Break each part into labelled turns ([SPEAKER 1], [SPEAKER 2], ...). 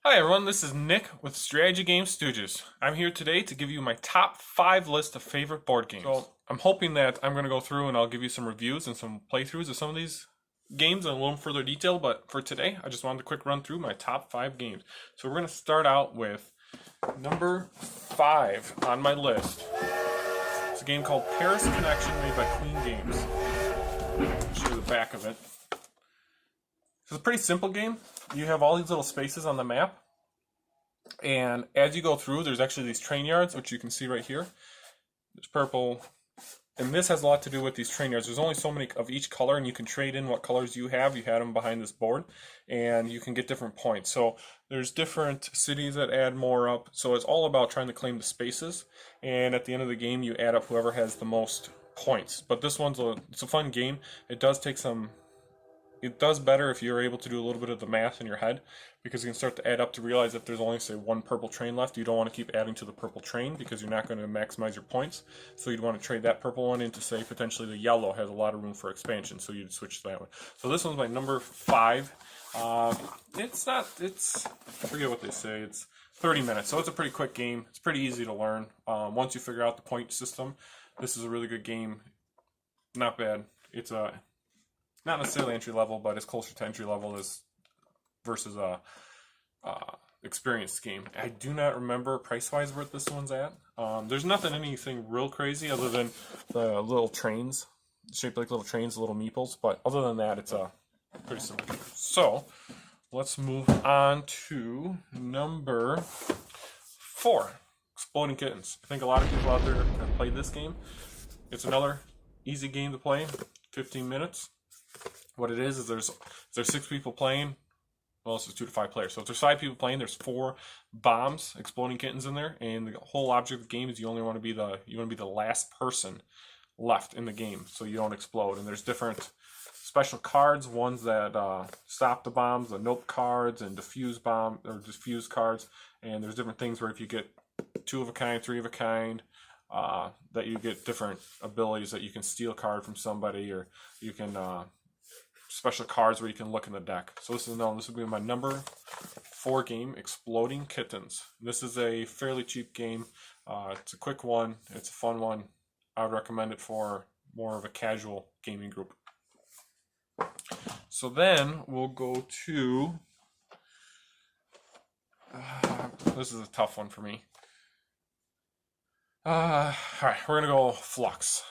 [SPEAKER 1] Hi everyone, this is Nick with Strategy Game Stooges. I'm here today to give you my top 5 list of favorite board games. So I'm hoping that I'm going to go through and I'll give you some reviews and some playthroughs of some of these games in a little further detail, but for today I just wanted a quick run through my top 5 games. So we're going to start out with number 5 on my list. It's a game called Paris Connection made by Queen Games. I'll show you the back of it. It's a pretty simple game. You have all these little spaces on the map, and as you go through, there's actually these train yards, which you can see right here. There's purple, and this has a lot to do with these train yards. There's only so many of each color, and you can trade in what colors you have. You had them behind this board, and you can get different points. So there's different cities that add more up. So it's all about trying to claim the spaces, and at the end of the game, you add up whoever has the most points. But this one's it's a fun game. It does take some. It does better if you're able to do a little bit of the math in your head, because you can start to add up to realize that there's only, say, one purple train left. You don't want to keep adding to the purple train because you're not going to maximize your points. So you'd want to trade that purple one into, say, potentially the yellow has a lot of room for expansion. So you'd switch to that one. So this one's my number 5. I forget what they say. It's 30 minutes. So it's a pretty quick game. It's pretty easy to learn. Once you figure out the point system, this is a really good game. Not bad. It's not necessarily entry level, but it's closer to entry level as versus a experienced game. I do not remember price wise what this one's at. There's anything real crazy other than the little trains, shaped like little trains, little meeples. But other than that, it's a pretty simple game. So let's move on to number 4, Exploding Kittens. I think a lot of people out there have played this game. It's another easy game to play, 15 minutes. What it is there's 6 people playing. Well, this is 2 to 5 players. So if there's 5 people playing, there's 4 bombs, exploding kittens in there, and the whole object of the game is you want to be the last person left in the game, so you don't explode. And there's different special cards, ones that stop the bombs, the nope cards, and diffuse cards. And there's different things where if you get 2 of a kind, 3 of a kind, that you get different abilities that you can steal a card from somebody, or you can special cards where you can look in the deck. So this would be my number 4 game, Exploding Kittens. This is a fairly cheap game. It's a quick one. It's a fun one. I would recommend it for more of a casual gaming group. So then we'll go to this is a tough one for me. All right, we're gonna go Flux.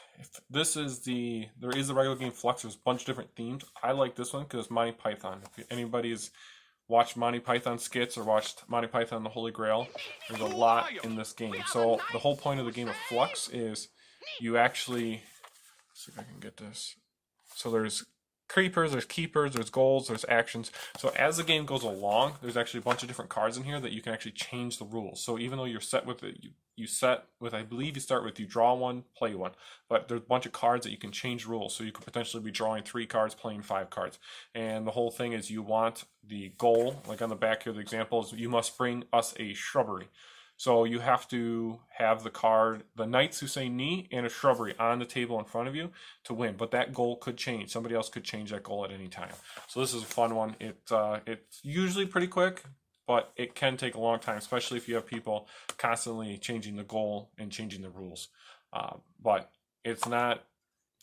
[SPEAKER 1] There is the regular game Flux. There's a bunch of different themes. I like this one because it's Monty Python. If anybody's watched Monty Python skits or watched Monty Python the Holy Grail, there's a lot in this game. So the whole point of the game of Flux is you actually, let's see if I can get this. So there's creepers, there's keepers, there's goals, there's actions. So as the game goes along, there's actually a bunch of different cards in here that you can actually change the rules. So even though you're set with it, I believe you start with you draw one, play one, but there's a bunch of cards that you can change rules. So you could potentially be drawing 3 cards, playing 5 cards. And the whole thing is you want the goal, like on the back here, the example is you must bring us a shrubbery. So you have to have the card, the Knights Who Say Knee, and a shrubbery on the table in front of you to win. But that goal could change. Somebody else could change that goal at any time. So this is a fun one. It's usually pretty quick, but it can take a long time, especially if you have people constantly changing the goal and changing the rules. But it's not,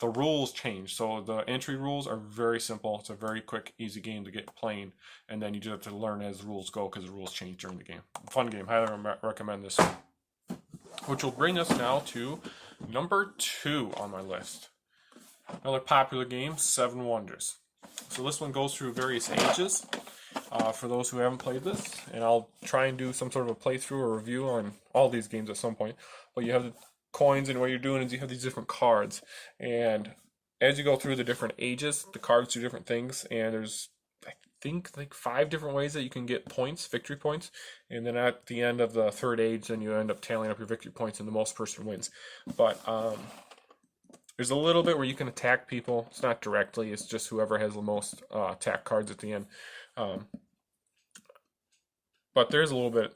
[SPEAKER 1] the rules change. So the entry rules are very simple. It's a very quick, easy game to get playing. And then you just have to learn as the rules go because the rules change during the game. Fun game. Highly recommend this one. Which will bring us now to number 2 on my list. Another popular game, Seven Wonders. So this one goes through various ages. For those who haven't played this, and I'll try and do some sort of a playthrough or review on all these games at some point. But you have the coins, and what you're doing is you have these different cards, and as you go through the different ages, the cards do different things, and there's, I think, like 5 different ways that you can get points, victory points, and then at the end of the 3rd age, then you end up tallying up your victory points, and the most person wins. But there's a little bit where you can attack people. It's not directly, it's just whoever has the most attack cards at the end. But there's a little bit,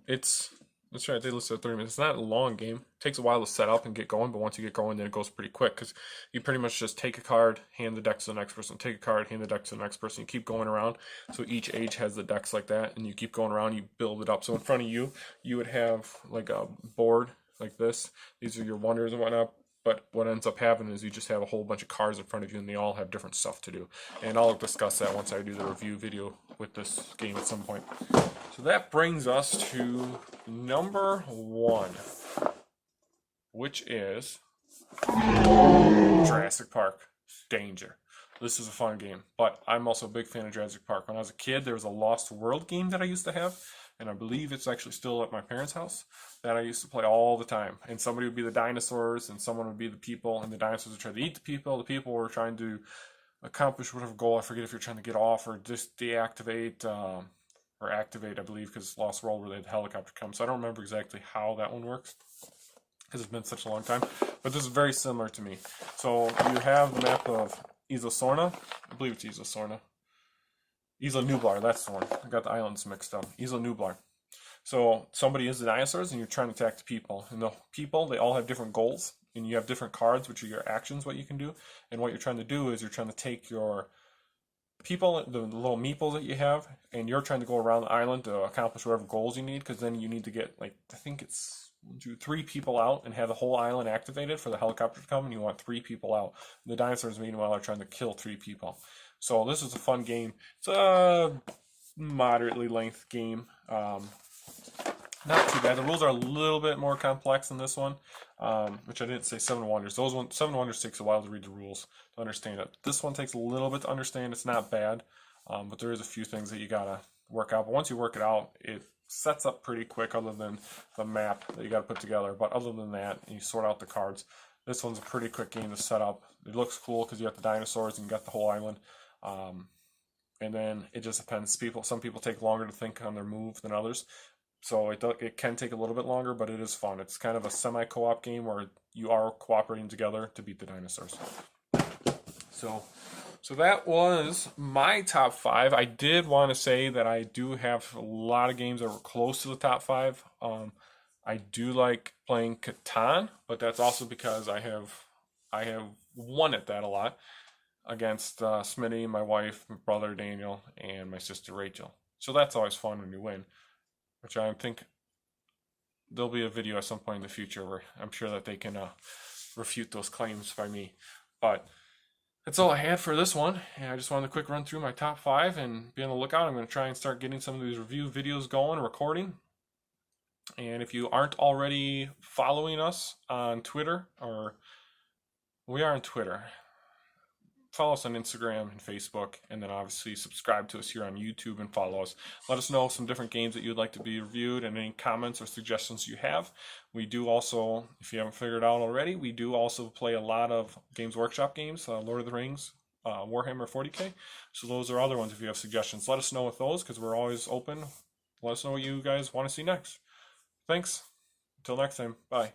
[SPEAKER 1] there's That's right. They listed at 30 minutes. It's not a long game. It takes a while to set up and get going, but once you get going, then it goes pretty quick because you pretty much just take a card, hand the deck to the next person, take a card, hand the deck to the next person. You keep going around. So each age has the decks like that, and you keep going around. You build it up. So in front of you, you would have like a board like this. These are your wonders and whatnot. But what ends up happening is you just have a whole bunch of cards in front of you, and they all have different stuff to do. And I'll discuss that once I do the review video with this game at some point. So that brings us to number 1, which is Jurassic Park Danger. This is a fun game, but I'm also a big fan of Jurassic Park. When I was a kid, there was a Lost World game that I used to have, and I believe it's actually still at my parents' house, that I used to play all the time. And somebody would be the dinosaurs, and someone would be the people, and the dinosaurs would try to eat the people. The people were trying to accomplish whatever goal. I forget if you're trying to get off or just deactivate or activate, I believe, because Lost World where they had the helicopter come. So I don't remember exactly how that one works because it's been such a long time. But this is very similar to me. So you have the map of Isla Sorna. I believe it's Isla Sorna. Isla Nublar, that's the one. I got the islands mixed up. Isla Nublar. So somebody is the dinosaurs and you're trying to attack the people. And the people, they all have different goals. And you have different cards, which are your actions, what you can do. And what you're trying to do is you're trying to take your people, the little meeples that you have, and you're trying to go around the island to accomplish whatever goals you need, because then you need to get, like, I think it's 3 people out and have the whole island activated for the helicopter to come, and you want 3 people out. And the dinosaurs, meanwhile, are trying to kill 3 people. So this is a fun game. It's a moderately length game. Not too bad. The rules are a little bit more complex than this one, which I didn't say Seven Wonders. Seven Wonders takes a while to read the rules to understand it. This one takes a little bit to understand. It's not bad, but there is a few things that you gotta work out. But once you work it out, it sets up pretty quick, other than the map that you gotta put together. But other than that, you sort out the cards. This one's a pretty quick game to set up. It looks cool because you got the dinosaurs and you got the whole island. And then it just depends. Some people take longer to think on their move than others. So it can take a little bit longer, but it is fun. It's kind of a semi-co-op game where you are cooperating together to beat the dinosaurs. So that was my top 5. I did want to say that I do have a lot of games that were close to the top 5. I do like playing Catan, but that's also because I have won at that a lot against Smitty, my wife, my brother Daniel, and my sister Rachel. So that's always fun when you win. Which I think there'll be a video at some point in the future where I'm sure that they can refute those claims by me. But that's all I had for this one. And I just wanted a quick run through my top 5 and be on the lookout. I'm going to try and start getting some of these review videos going, recording. And if you aren't already following us on Twitter, or we are on Twitter, follow us on Instagram and Facebook, and then obviously subscribe to us here on YouTube and follow us. Let us know some different games that you'd like to be reviewed and any comments or suggestions you have. We do also, if you haven't figured it out already, we do also play a lot of Games Workshop games, Lord of the Rings, Warhammer 40K. So those are other ones if you have suggestions. Let us know with those because we're always open. Let us know what you guys want to see next. Thanks. Until next time. Bye.